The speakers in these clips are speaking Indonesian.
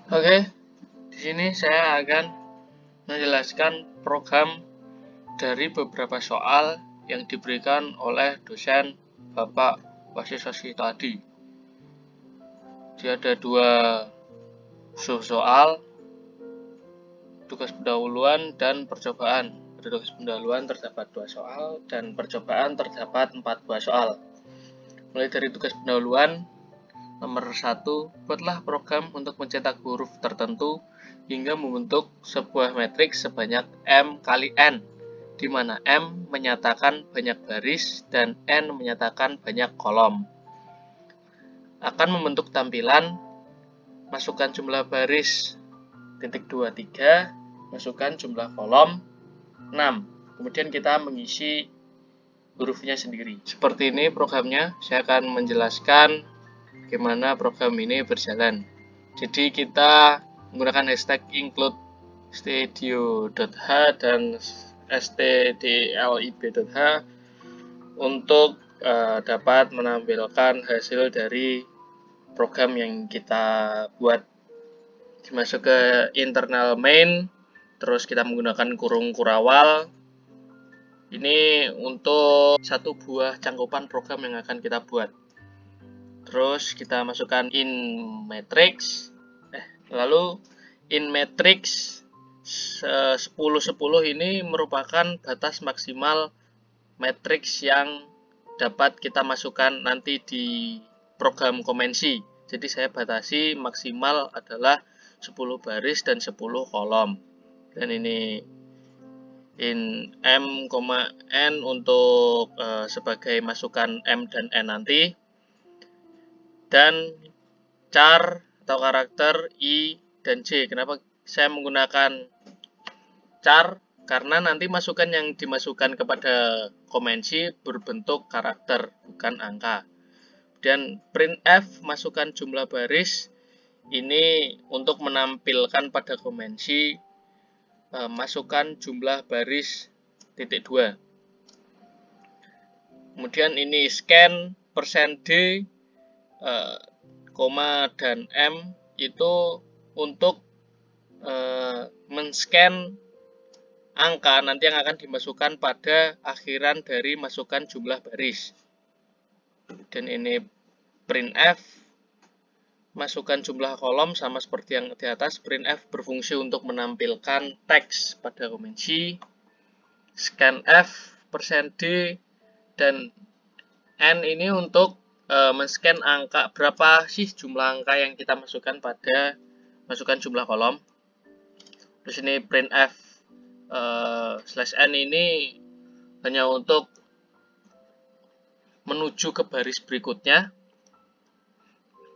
Oke, di sini saya akan menjelaskan program dari beberapa soal yang diberikan oleh dosen Bapak Wasiswasih tadi. Dia ada dua soal, tugas pendahuluan dan percobaan. Pada tugas pendahuluan terdapat 2 soal dan percobaan terdapat 4 buah soal. Mulai dari tugas pendahuluan, nomor 1, buatlah program untuk mencetak huruf tertentu hingga membentuk sebuah matriks sebanyak M kali N, di mana M menyatakan banyak baris dan N menyatakan banyak kolom. Akan membentuk tampilan, masukkan jumlah baris, titik 2, 3, masukkan jumlah kolom, 6. Kemudian kita mengisi hurufnya sendiri. Seperti ini programnya, saya akan menjelaskan bagaimana program ini berjalan. Jadi kita menggunakan hashtag include stdio.h dan stdlib.h untuk dapat menampilkan hasil dari program yang kita buat. Masuk ke internal main, terus kita menggunakan kurung kurawal. Ini untuk satu buah cangkupan program yang akan kita buat. Terus kita masukkan in matrix, lalu in matrix 10-10 ini merupakan batas maksimal matrix yang dapat kita masukkan nanti di program komensi. Jadi saya batasi maksimal adalah 10 baris dan 10 kolom. Dan ini in M, N untuk sebagai masukan M dan N nanti. Dan char atau karakter I dan J. Kenapa saya menggunakan char? Karena nanti masukan yang dimasukkan kepada komensi berbentuk karakter, bukan angka. Dan printf masukkan jumlah baris, ini untuk menampilkan pada komensi masukkan jumlah baris titik 2. Kemudian ini scan %d, koma dan M itu untuk men-scan angka nanti yang akan dimasukkan pada akhiran dari masukan jumlah baris. Dan ini printf, masukkan jumlah kolom sama seperti yang di atas. Printf berfungsi untuk menampilkan teks pada komensi. Scanf %d dan N ini untuk men-scan angka, berapa sih jumlah angka yang kita masukkan pada masukkan jumlah kolom. Terus ini printf /n ini hanya untuk menuju ke baris berikutnya.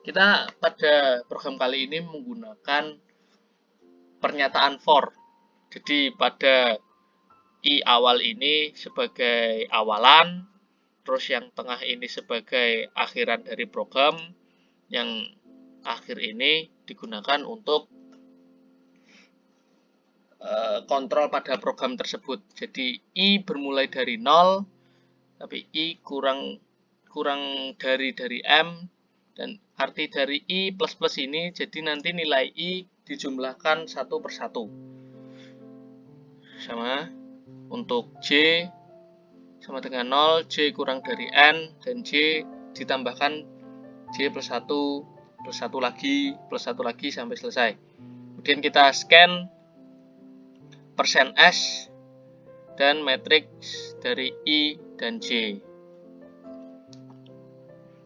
Kita pada program kali ini menggunakan pernyataan for. Jadi pada I awal ini sebagai awalan, terus yang tengah ini sebagai akhiran dari program, yang akhir ini digunakan untuk kontrol pada program tersebut. Jadi I bermulai dari 0, tapi I kurang dari M, dan arti dari I plus ini, jadi nanti nilai I dijumlahkan 1 per 1. Sama untuk J sama dengan 0, J kurang dari N, dan J ditambahkan J plus 1 lagi sampai selesai. Kemudian kita scan %S dan matriks dari I dan J.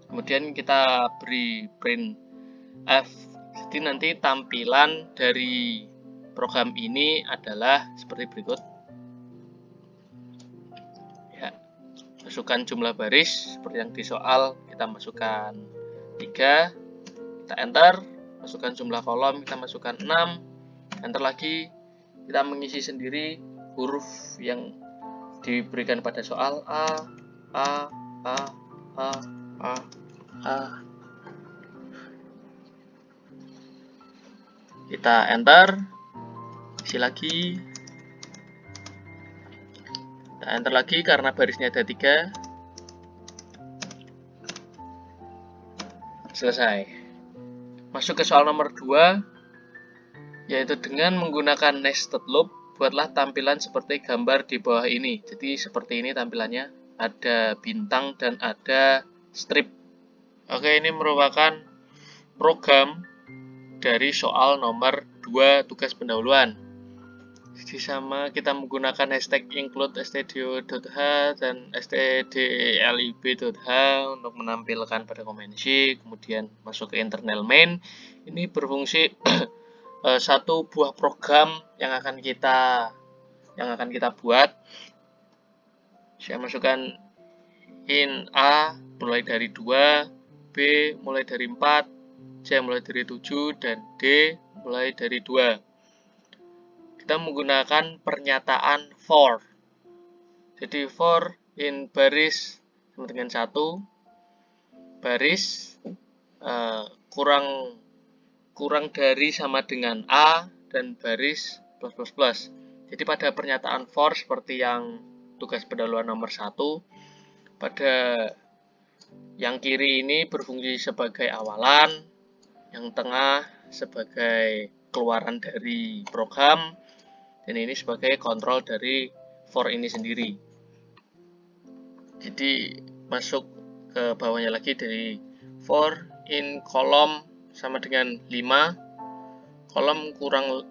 Kemudian kita beri printf. Jadi nanti tampilan dari program ini adalah seperti berikut. Ya, masukkan jumlah baris seperti yang di soal, kita masukkan 3, kita enter. Masukkan jumlah kolom, kita masukkan 6, enter lagi. Kita mengisi sendiri huruf yang diberikan pada soal A. Kita enter, isi lagi. Kita enter lagi karena barisnya ada 3. Selesai. Masuk ke soal nomor 2. yaitu dengan menggunakan nested loop, buatlah tampilan seperti gambar di bawah ini. Jadi seperti ini tampilannya, ada bintang dan ada strip. Oke, ini merupakan program dari soal nomor 2 tugas pendahuluan. Jadi sama, kita menggunakan hashtag include stdio.h dan stdlib.h untuk menampilkan pada konvensi, kemudian masuk ke internal main. Ini berfungsi satu buah program yang akan kita buat. Saya masukkan in A mulai dari 2, B mulai dari 4, C mulai dari 7, dan D mulai dari 2. Kita menggunakan pernyataan for. Jadi for in baris sama dengan 1, baris kurang dari sama dengan A, dan baris plus plus plus. Jadi pada pernyataan for seperti yang tugas pendahuluan nomor 1, pada yang kiri ini berfungsi sebagai awalan, yang tengah sebagai keluaran dari program, dan ini sebagai kontrol dari for ini sendiri. Jadi masuk ke bawahnya lagi dari for in kolom sama dengan 5, kolom kurang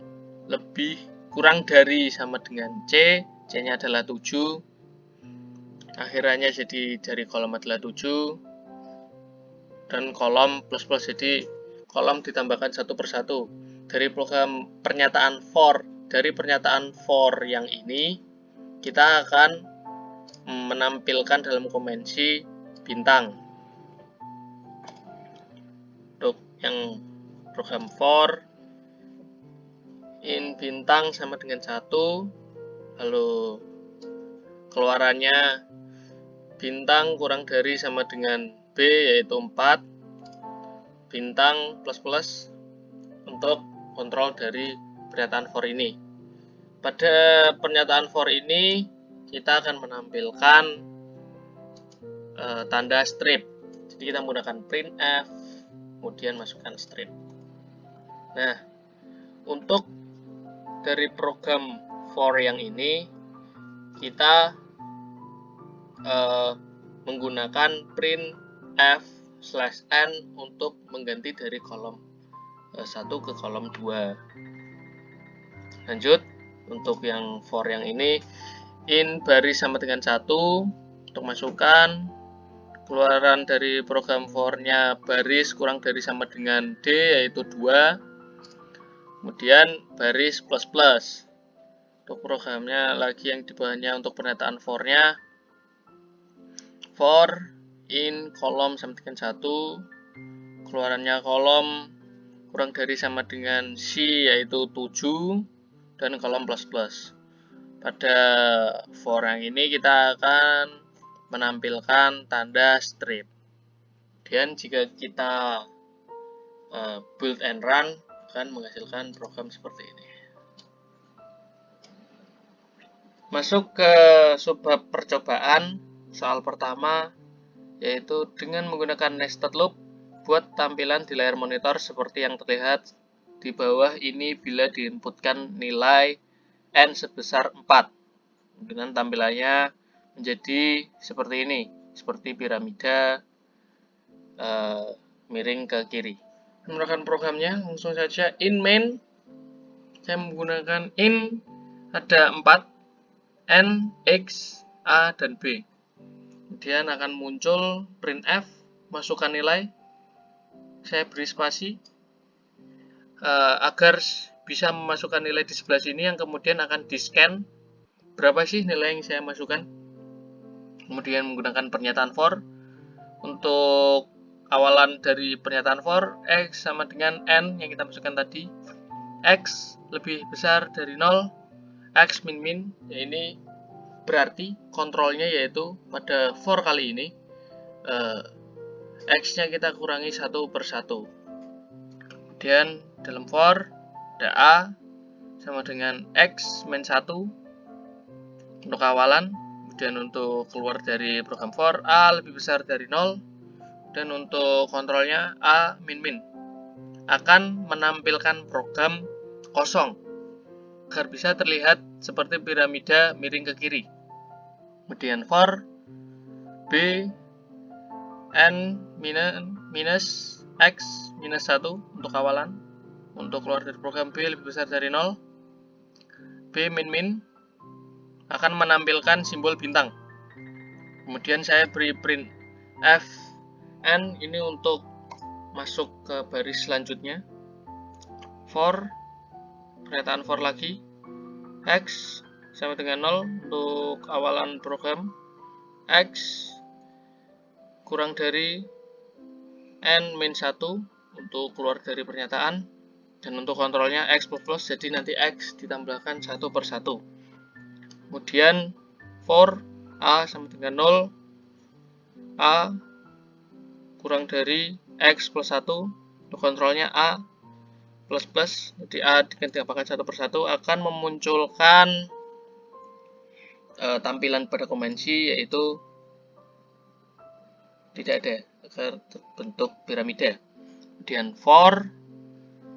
dari sama dengan C, C-nya adalah 7, akhirannya jadi dari kolom adalah 7, dan kolom plus plus, jadi kolom ditambahkan satu persatu. Dari program pernyataan for yang ini, kita akan menampilkan dalam konvensi bintang. Untuk yang program for in bintang sama dengan 1, lalu keluarannya bintang kurang dari sama dengan B, yaitu 4, bintang plus plus untuk kontrol dari pernyataan for ini. Pada pernyataan for ini kita akan menampilkan tanda strip. Jadi kita menggunakan printf, kemudian masukkan strip. Nah, untuk dari program for yang ini kita menggunakan printf/n untuk mengganti dari kolom 1 ke kolom 2. Lanjut, untuk yang for yang ini, in baris sama dengan 1, untuk masukkan keluaran dari program for-nya baris kurang dari sama dengan D, yaitu 2, kemudian baris plus plus. Untuk programnya lagi yang di bawahnya, untuk pernyataan for-nya, for in kolom sama dengan 1, keluarannya kolom kurang dari sama dengan C, yaitu 7, dan kolom plus plus. Pada for yang ini kita akan menampilkan tanda strip. Dan jika kita build and run, akan menghasilkan program seperti ini. Masuk ke subbab percobaan. Soal pertama, yaitu dengan menggunakan nested loop, buat tampilan di layar monitor seperti yang terlihat di bawah ini bila diinputkan nilai n sebesar 4. Dengan tampilannya menjadi seperti ini, seperti piramida miring ke kiri. Menggunakan programnya, langsung saja in main, saya menggunakan in, ada 4, n, x, a, dan b. Kemudian akan muncul printf, masukkan nilai, saya beri spasi agar bisa memasukkan nilai di sebelah sini, yang kemudian akan di scan berapa sih nilai yang saya masukkan. Kemudian menggunakan pernyataan for. Untuk awalan dari pernyataan for, x sama dengan n yang kita masukkan tadi, x lebih besar dari 0, x min min, ya ini berarti kontrolnya yaitu pada for kali ini x-nya kita kurangi 1 per 1. Kemudian dalam for ada a sama dengan x min 1 untuk awalan. Kemudian untuk keluar dari program for, a lebih besar dari 0, dan untuk kontrolnya a min min. Akan menampilkan program kosong agar bisa terlihat seperti piramida miring ke kiri. Kemudian for b n minus x minus 1 untuk awalan. Untuk keluar dari program b lebih besar dari 0, b min akan menampilkan simbol bintang. Kemudian saya beri print f n ini untuk masuk ke baris selanjutnya. For pernyataan for lagi, x sama dengan 0 untuk awalan program, x kurang dari n min 1 untuk keluar dari pernyataan, dan untuk kontrolnya x plus, jadi nanti x ditambahkan 1 per 1. Kemudian for a sama dengan 0, a kurang dari x plus 1 untuk kontrolnya a plus, jadi a ditambahkan 1 per 1 akan memunculkan tampilan pada konvensi, yaitu tidak ada agar terbentuk piramida. Kemudian for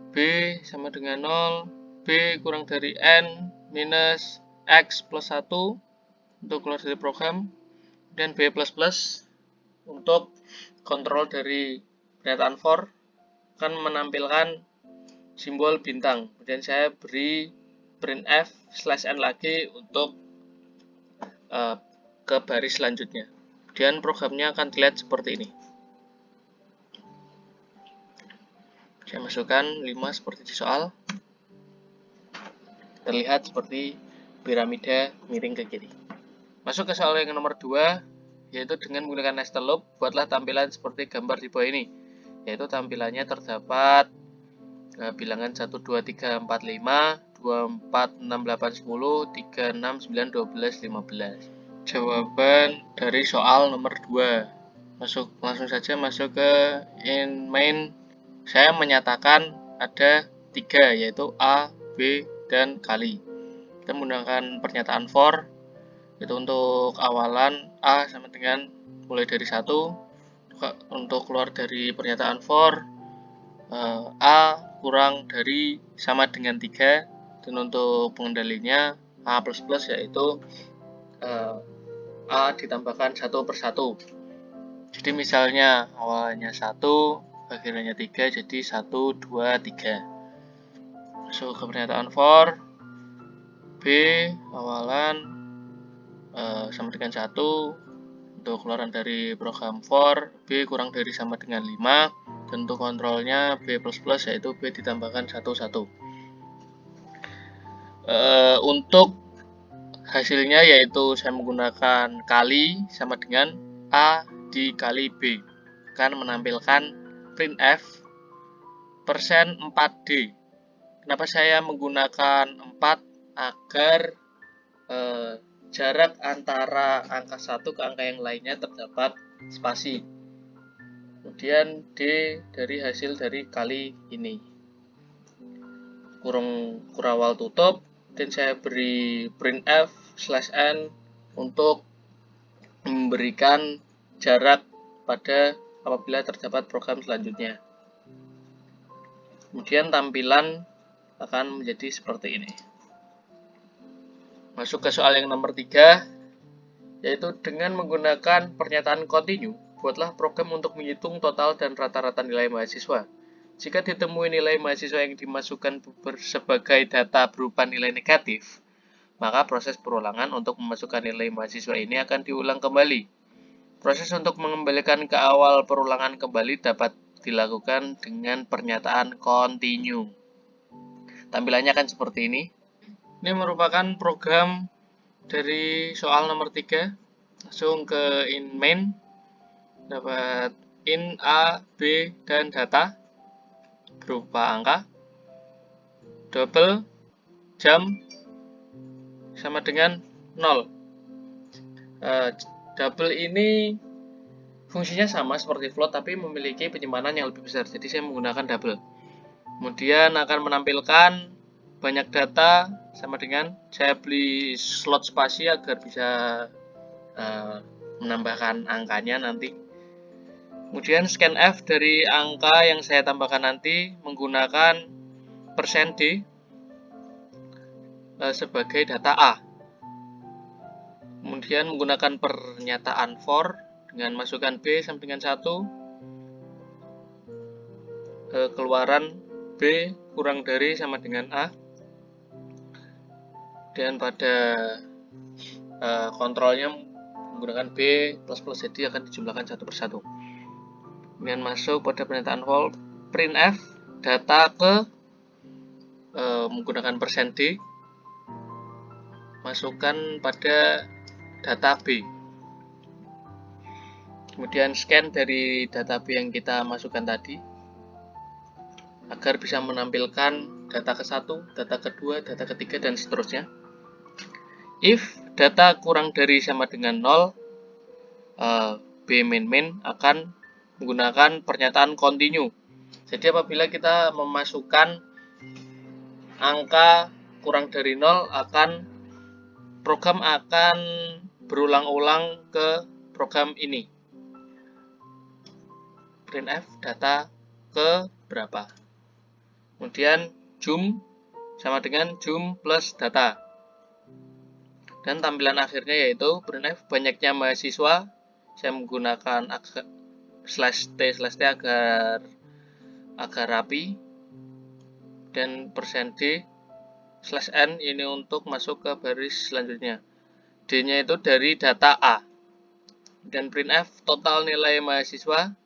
b sama dengan 0, b kurang dari n minus x plus 1 untuk keluar dari program, dan b plus untuk kontrol dari pernyataan for akan menampilkan simbol bintang. Kemudian saya beri printf /n lagi untuk ke baris selanjutnya. Kemudian programnya akan dilihat seperti ini. Saya masukkan 5 seperti di soal. Terlihat seperti piramida miring ke kiri. Masuk ke soal yang nomor 2, yaitu dengan menggunakan nested loop, buatlah tampilan seperti gambar di bawah ini. Yaitu tampilannya terdapat bilangan 1, 2, 3, 4, 5, 2, 4, 6, 8, 10, 3, 6, 9, 12, 15. Jawaban dari soal nomor 2. Langsung saja masuk ke in main. Saya menyatakan ada 3, yaitu A, B, dan kali. Kita menggunakan pernyataan for, itu untuk awalan A sama dengan mulai dari 1. Untuk keluar dari pernyataan for, A kurang dari sama dengan 3, dan untuk pengendalinya A plus yaitu A ditambahkan 1 per 1. Jadi misalnya awalnya 1, akhirnya 3, jadi 1, 2, 3. Masuk ke pernyataan for, B awalan sama dengan 1, untuk keluaran dari program for, B kurang dari sama dengan 5, dan untuk kontrolnya B plus yaitu B ditambahkan 1, 1. Untuk hasilnya yaitu saya menggunakan kali sama dengan A dikali B, akan menampilkan printf persen 4D. Kenapa saya menggunakan 4? Agar jarak antara angka 1 ke angka yang lainnya terdapat spasi. Kemudian D dari hasil dari kali ini. Kurawal tutup, dan saya beri printf /n untuk memberikan jarak pada apabila terdapat program selanjutnya. Kemudian tampilan akan menjadi seperti ini. Masuk ke soal yang nomor 3, yaitu dengan menggunakan pernyataan continue, buatlah program untuk menghitung total dan rata-rata nilai mahasiswa. Jika ditemui nilai mahasiswa yang dimasukkan sebagai data berupa nilai negatif, maka proses perulangan untuk memasukkan nilai mahasiswa ini akan diulang kembali. Proses untuk mengembalikan ke awal perulangan kembali dapat dilakukan dengan pernyataan continue. Tampilannya akan seperti ini. Ini merupakan program dari soal nomor 3. Langsung ke in main. Dapat in A, B, dan data berupa angka. Double jam sama dengan 0. Double ini fungsinya sama seperti float, tapi memiliki penyimpanan yang lebih besar. Jadi saya menggunakan double. Kemudian akan menampilkan banyak data sama dengan saya beli slot spasi agar bisa menambahkan angkanya nanti. Kemudian scanf dari angka yang saya tambahkan nanti menggunakan %D sebagai data A. Kemudian menggunakan pernyataan for dengan masukkan B sama dengan 1, keluaran B kurang dari sama dengan A, dan pada kontrolnya menggunakan B plus jadi akan dijumlahkan satu persatu. Kemudian masuk pada pernyataan for printf data ke menggunakan %d, masukkan pada data B. Kemudian scan dari data B yang kita masukkan tadi agar bisa menampilkan data ke-1, data kedua, data ketiga, dan seterusnya. If data kurang dari sama dengan 0, B min akan menggunakan pernyataan continue. Jadi apabila kita memasukkan angka kurang dari 0, program akan berulang-ulang ke program ini. Printf data ke berapa. Kemudian jum sama dengan jum plus data. Dan tampilan akhirnya yaitu printf banyaknya mahasiswa. Saya menggunakan /t agar rapi. Dan %d /n ini untuk masuk ke baris selanjutnya. D-nya itu dari data A. Dan printf total nilai mahasiswa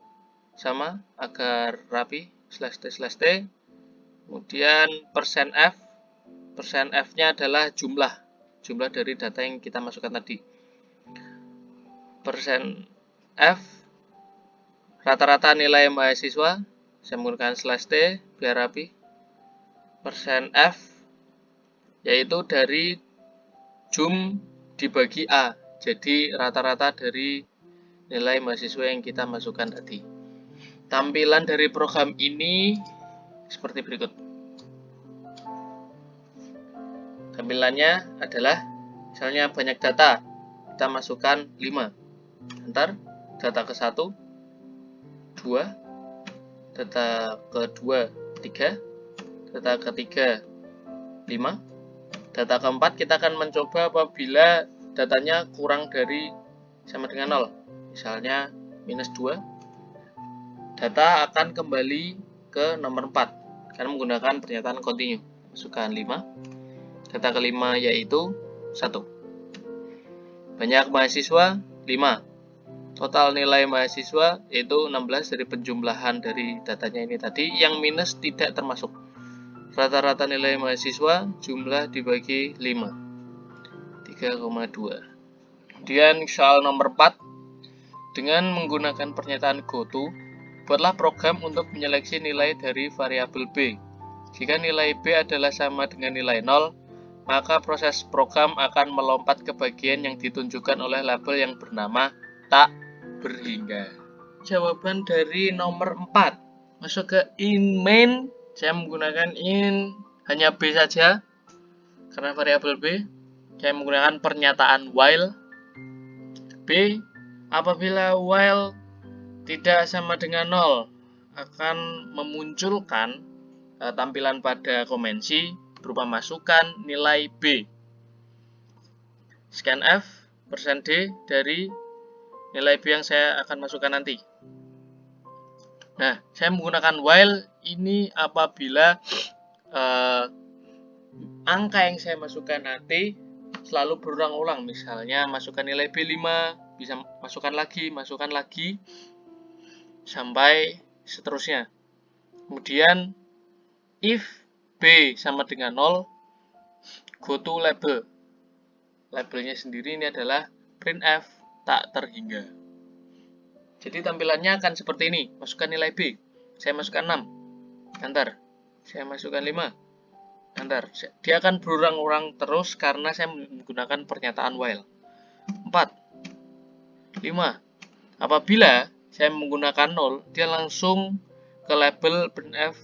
sama agar rapi /t. Kemudian %f-nya adalah jumlah dari data yang kita masukkan tadi. %f rata-rata nilai mahasiswa, saya menggunakan /t biar rapi. %f yaitu dari jum dibagi A, jadi rata-rata dari nilai mahasiswa yang kita masukkan tadi. Tampilan dari program ini seperti berikut. Tampilannya adalah misalnya banyak data, kita masukkan 5, ntar data ke-1 2, data ke-2 3, data ke-3 5, data ke-4 kita akan mencoba apabila datanya kurang dari sama dengan 0, misalnya -2, data akan kembali ke nomor 4 karena menggunakan pernyataan continue. Masukkan 5, data ke-5 yaitu 1. Banyak mahasiswa 5. Total nilai mahasiswa yaitu 16 dari penjumlahan dari datanya ini tadi, yang minus tidak termasuk. Rata-rata nilai mahasiswa jumlah dibagi 5, 3,2. Kemudian soal nomor 4, dengan menggunakan pernyataan goto, buatlah program untuk menyeleksi nilai dari variabel B. Jika nilai B adalah sama dengan nilai 0, maka proses program akan melompat ke bagian yang ditunjukkan oleh label yang bernama tak berhingga. Jawaban dari nomor 4 masuk ke in main. Saya menggunakan in hanya B saja karena variabel B. Saya menggunakan pernyataan while. B, apabila while tidak sama dengan 0 akan memunculkan tampilan pada komensi berupa masukan nilai B. Scanf %d dari nilai B yang saya akan masukkan nanti. Nah, saya menggunakan while ini apabila angka yang saya masukkan nanti selalu berulang-ulang. Misalnya masukkan nilai B 5, bisa masukkan lagi, sampai seterusnya. Kemudian if B sama dengan 0, go to label. Labelnya sendiri ini adalah printf tak terhingga. Jadi tampilannya akan seperti ini. Masukkan nilai B. Saya masukkan 6. Enter. Saya masukkan 5. Enter. Dia akan berulang-ulang terus karena saya menggunakan pernyataan while. 4. 5. Apabila saya menggunakan 0, dia langsung ke label printf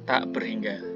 tak berhingga.